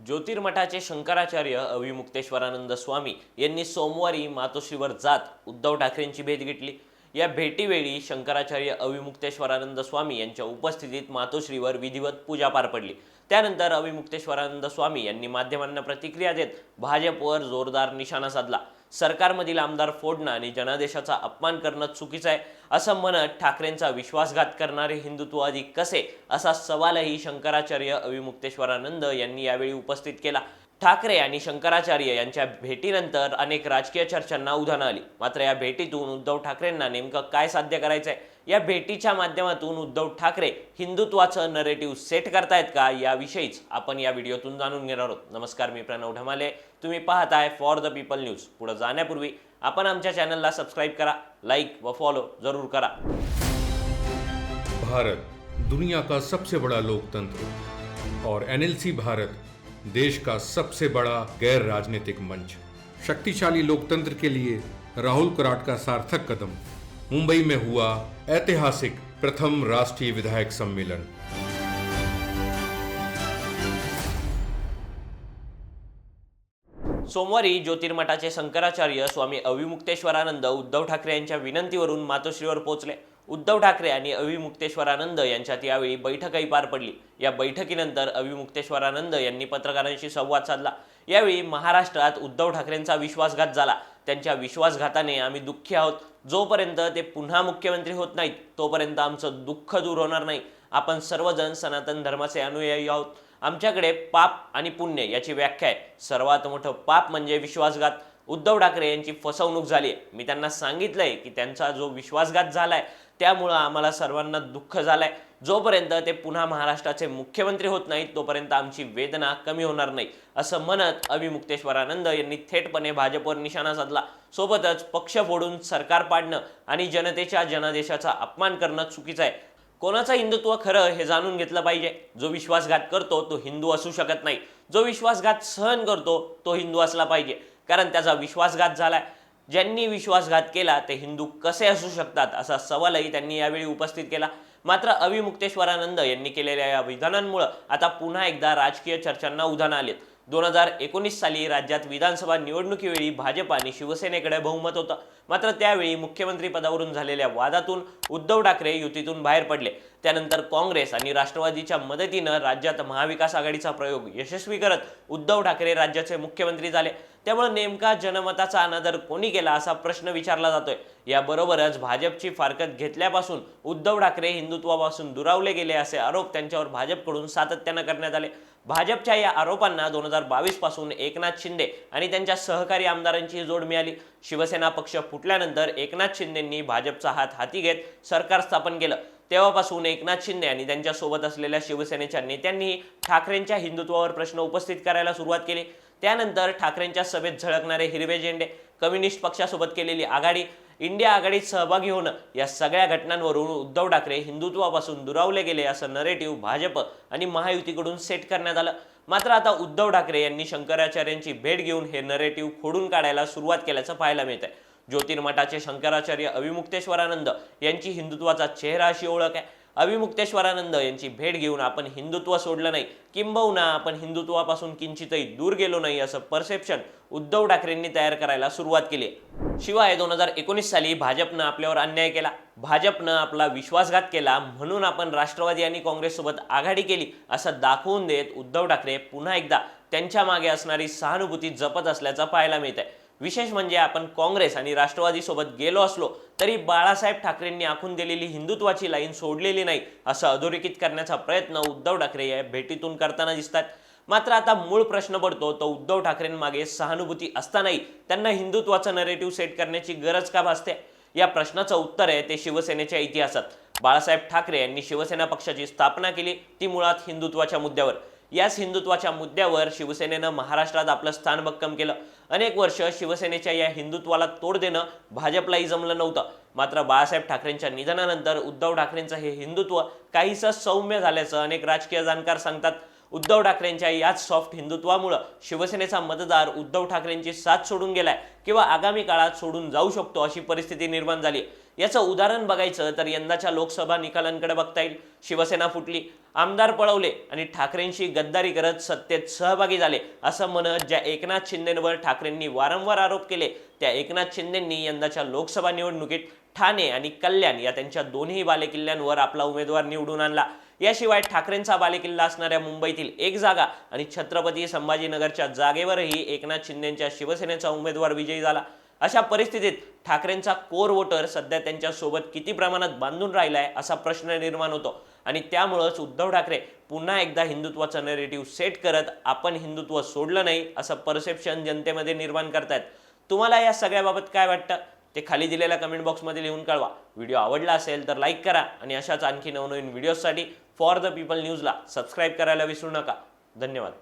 ज्योतिर्मठाचे शंकराचार्य अविमुक्तेश्वरानंद स्वामी यांनी सोमवारी मातोश्रीवर जात उद्धव ठाकरेंची भेट घेतली। या भेटीवेळी शंकराचार्य अविमुक्तेश्वरानंद स्वामी यांच्या उपस्थितीत मातोश्रीवर विधिवत पूजा पार पडली। त्यानंतर अविमुक्तेश्वरानंद स्वामी यांनी माध्यमांना प्रतिक्रिया देत भाजपवर जोरदार निशाणा साधला। सरकारमधील आमदार फोडणं आणि जनादेशाचा अपमान करणं चुकीचं आहे असं म्हणत ठाकरेंचा विश्वासघात करणारे हिंदुत्ववादी कसे असा सवालही शंकराचार्य अविमुक्तेश्वरानंद यांनी यावेळी उपस्थित केला। ठाकरे आणि शंकराचार्य यांच्या भेटीनंतर अनेक राजकीय चर्चांना उधाण आली। मात्र या भेटीतून उद्धव ठाकरेंना नेमकं काय साध्य करायचंय, या भेटीच्या माध्यमातून उद्धव ठाकरे हिंदुत्वाचं नरेटिव्ह सेट करतायत का, याविषयीच आपण या व्हिडिओतून जाणून घेणार आहोत। नमस्कार, मी प्रणव ढमाले, तुम्ही पाहताय फॉर द पीपल न्यूज। पुढे जाण्यापूर्वी आपण आमच्या चॅनलला सबस्क्राइब करा, लाईक व फॉलो जरूर करा। भारत दुनिया का सबसे बड़ा लोकतंत्र और एनएलसी भारत देश का सबसे बड़ा गैर राजनीतिक मंच। शक्तिशाली लोकतंत्र के लिए राहुल कराट का सार्थक कदम। मुंबई में हुआ ऐतिहासिक प्रथम राष्ट्रीय विधायक सम्मेलन। सोमवारी ज्योतिर्मठाचे शंकराचार्य स्वामी अविमुक्तेश्वरानंद उद्धव ठाकरे यांच्या विनंतीवरून मातोश्रीवर पोहोचले। उद्धव ठाकरे आणि अविमुक्तेश्वरानंद यांच्यात यावेळी बैठकही पार पडली। या बैठकीनंतर अविमुक्तेश्वरानंद यांनी पत्रकारांशी संवाद साधला। यावेळी महाराष्ट्रात उद्धव ठाकरेंचा विश्वासघात झाला। त्यांच्या विश्वासघाताने आम्ही दुःखी आहोत। जोपर्यंत ते पुन्हा मुख्यमंत्री होत नाहीत तोपर्यंत आमचं दुःख दूर होणार नाही। आपण सर्वजण सनातन धर्माचे अनुयायी आहोत। आमच्याकडे पाप आणि पुण्य याची व्याख्या आहे। सर्वात मोठं पाप म्हणजे विश्वासघात। उद्धव ठाकरे यांची फसवणूक झाली आहे। मी त्यांना सांगितलंय की त्यांचा जो विश्वासघात झालाय त्यामुळे आम्हाला सर्वांना दुःख झालंय। जोपर्यंत ते पुन्हा महाराष्ट्राचे मुख्यमंत्री होत नाहीत तोपर्यंत आमची वेदना कमी होणार नाही असं म्हणत अविमुक्तेश्वरानंद यांनी थेटपणे भाजपवर निशाणा साधला। सोबतच पक्ष फोडून सरकार पाडणं आणि जनतेच्या जनादेशाचा अपमान करणं चुकीचं आहे। कोणाचं हिंदुत्व खरं हे जाणून घेतलं पाहिजे। जो विश्वासघात करतो तो हिंदू असू शकत नाही। जो विश्वासघात सहन करतो तो हिंदू असला पाहिजे, कारण त्याचा विश्वासघात झालाय। ज्यांनी विश्वासघात केला ते हिंदू कसे असू शकतात असा सवालही त्यांनी यावेळी उपस्थित केला। मात्र अविमुक्तेश्वरानंद यांनी केलेल्या या विधानांमुळे आता पुन्हा एकदा राजकीय चर्चांना उधाण आले। 2019 साली राज्यात विधानसभा निवडणुकीवेळी भाजप आणि शिवसेनेकडे बहुमत होतं। मात्र त्यावेळी मुख्यमंत्री पदावरून झालेल्या वादातून उद्धव ठाकरे युतीतून बाहेर पडले। त्यानंतर काँग्रेस आणि राष्ट्रवादीच्या मदतीनं राज्यात महाविकास आघाडीचा प्रयोग यशस्वी करत उद्धव ठाकरे राज्याचे मुख्यमंत्री झाले। त्यामुळे नेमका जनमताचा अनादर कोणी केला असा प्रश्न विचारला जातोय। याबरोबरच भाजपची फारकत घेतल्यापासून उद्धव ठाकरे हिंदुत्वापासून दुरावले गेले असे आरोप त्यांच्यावर भाजपकडून सातत्याने करण्यात आले। भाजपच्या या आरोपांना 2022 पासून एकनाथ शिंदे आणि त्यांच्या सहकारी आमदारांची जोड मिळाली। शिवसेना पक्ष फुटल्यानंतर एकनाथ शिंदेंनी भाजपचा हात हाती घेत सरकार स्थापन केलं। तेव्हापासून एकनाथ शिंदे आणि त्यांच्या सोबत असलेल्या शिवसेनेच्या नेत्यांनी ठाकरेंच्या हिंदुत्वावर प्रश्न उपस्थित करायला सुरुवात केली। त्यानंतर ठाकरेंच्या सभेत झळकणारे हिरवे झेंडे, कम्युनिस्ट पक्षासोबत केलेली आघाडी, इंडिया आघाडीत सहभागी होणं, या सगळ्या घटनांवरून उद्धव ठाकरे हिंदुत्वापासून दुरावले गेले असं नरेटिव्ह भाजप आणि महायुतीकडून सेट करण्यात आलं। मात्र आता उद्धव ठाकरे यांनी शंकराचार्यांची भेट घेऊन हे नरेटिव्ह खोडून काढायला सुरुवात केल्याचं पाहायला मिळतंय। ज्योतिर्मठाचे शंकराचार्य अविमुक्तेश्वरानंद यांची हिंदुत्वाचा चेहरा अशी ओळख आहे। अविमुक्तेश्वरानंद यांची भेट घेऊन आपण हिंदुत्व सोडलं नाही, किंबहुना आपण हिंदुत्वापासून किंचितही दूर गेलो नाही असं परसेप्शन उद्धव ठाकरेंनी तयार करायला सुरुवात केली। शिवाय 2019 साली भाजपनं आपल्यावर अन्याय केला, भाजपनं आपला विश्वासघात केला, म्हणून आपण राष्ट्रवादी आणि काँग्रेससोबत आघाडी केली असं दाखवून देत उद्धव ठाकरे पुन्हा एकदा त्यांच्या मागे असणारी सहानुभूती जपत असल्याचं पाहायला मिळतंय। विशेष म्हणजे आपण काँग्रेस आणि राष्ट्रवादी सोबत गेलो असलो तरी बाळासाहेब ठाकरेंनी आखून दिलेली हिंदुत्वाची लाईन सोडलेली नाही असं अधोरेखित करण्याचा प्रयत्न उद्धव ठाकरे या भेटीतून करताना दिसतात। मात्र आता मूळ प्रश्न पडतो तो उद्धव ठाकरेंमागे सहानुभूती असतानाही त्यांना हिंदुत्वाचं नरेटिव्ह सेट करण्याची गरज का भासते। या प्रश्नाचं उत्तर आहे ते शिवसेनेच्या इतिहासात। बाळासाहेब ठाकरे यांनी शिवसेना पक्षाची स्थापना केली ती मुळात हिंदुत्वाच्या मुद्द्यावर। याच हिंदुत्वाच्या मुद्द्यावर शिवसेनेनं महाराष्ट्रात आपलं स्थान भक्कम केलं। अनेक वर्ष शिवसेनेच्या या हिंदुत्वाला तोड देणं भाजपलाही जमलं नव्हतं। मात्र बाळासाहेब ठाकरेंच्या निधनानंतर उद्धव ठाकरेंचं हे हिंदुत्व काहीसं सौम्य झाल्याचं अनेक राजकीय जाणकार सांगतात। उद्धव ठाकरेंच्या याच सॉफ्ट हिंदुत्वामुळे शिवसेनेचा मतदार उद्धव ठाकरेंची साथ सोडून गेलाय किंवा आगामी काळात सोडून जाऊ शकतो अशी परिस्थिती निर्माण झाली। याचं उदाहरण बघायचं तर यंदाच्या लोकसभा निकालांकडे बघता येईल. शिवसेना फुटली, आमदार पळवले आणि ठाकरेंशी गद्दारी करत सत्तेत सहभागी झाले असं म्हणत ज्या एकनाथ शिंदेंवर ठाकरेंनी वारंवार आरोप केले, त्या एकनाथ शिंदेंनी यंदाच्या लोकसभा निवडणुकीत ठाणे आणि कल्याण या त्यांच्या दोन्ही बालेकिल्ल्यांवर आपला उमेदवार निवडून आणला. याशिवाय ठाकरेंचा बालेकिल्ला असणाऱ्या मुंबईतील एक जागा आणि छत्रपती संभाजीनगरच्या जागेवरही एकनाथ शिंदेंच्या शिवसेनेचा उमेदवार विजयी झाला. अशा परिस्थितीत ठाकरेंचा कोर वोटर सध्या त्यांच्या सोबत किती प्रमाणात बांधून राहिलाय असा प्रश्न निर्माण होतो आणि त्यामुळेच उद्धव ठाकरे पुन्हा एकदा हिंदुत्वाचा नरेटिव्ह सेट करत आपण हिंदुत्व सोडलं नाही असं परसेप्शन जनतेमध्ये निर्माण करतायत. तुम्हाला या सगळ्याबाबत काय वाटतं ते खाली दिलेल्या कमेंट बॉक्समध्ये लिहून कळवा. व्हिडिओ आवडला असेल तर लाईक करा आणि अशाच आणखी नवनवीन व्हिडिओसाठी फॉर द पीपल न्यूजला सबस्क्राईब करायला विसरू नका. धन्यवाद.